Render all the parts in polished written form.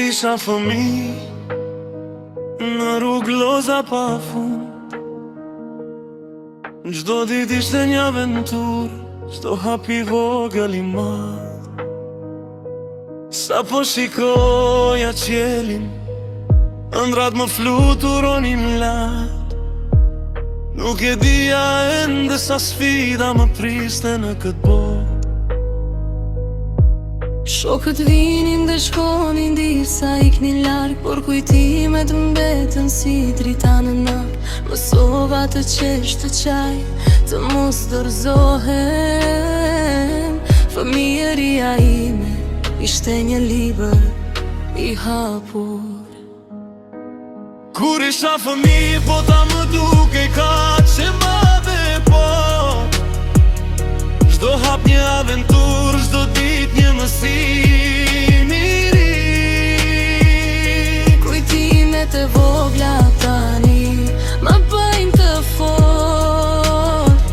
isha fëmij, në rrugë loza pa fund, çdo ditë ishte një aventurë, çdo hap i vogël i madh. Sa po shikoja qielin, ëndrat më fluturonin lart. Nuk e dija ende sa sfida më priste në këtë botë. Shokët vinin dhe shkonin, disa iknin larg, por kujtimet mbetën si drita në natë. Mësova të qesh të qaj, të mos dorëzohem. Fëmijëria ime ishte një libër i hapur. Kur isha fëmijë, bota më duke kaq e madhe, po çdo hap një aventurë, çdo ditë një mësim i ri. Kujtimet e vogla tani më bëjnë të fort.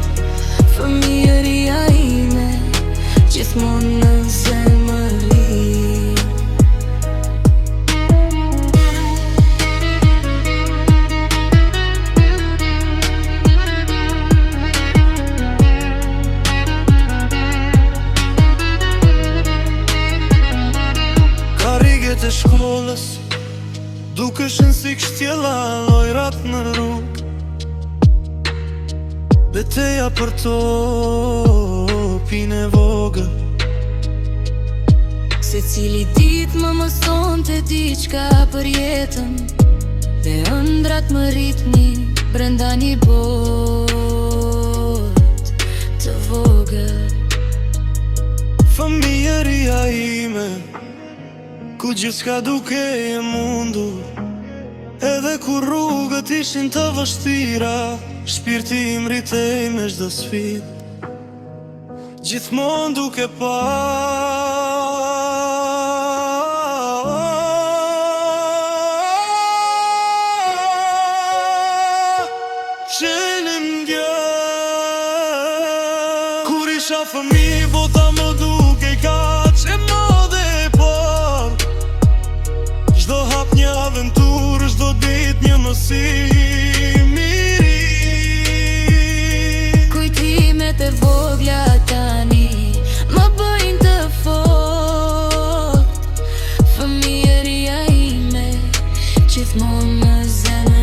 Fëmijëria ime gjithmonë në zemëri. Karriget e shkollës dukeshin si kështjella, lojrat në rrugë, betejë për topin e vogël. Se cili dit më mësonte diçka për jetën, dhe ëndrat më rritnin brenda një botë të vogël. Fëmijëria ime, ku gjithçka duke e mundur, edhe kur rrugët ishin të vështira, shpirti im rritej me çdo sfidë, gjithmonë duke pa qenin vjen. Kur isha fëmijë, bota më duke kaq e madhe, por çdo hap një aventurë, çdo ditë një mësim i ri. Kujtimet e vogla tani më bëjnë të fort. Fëmijëria ime gjithmonë në zemër.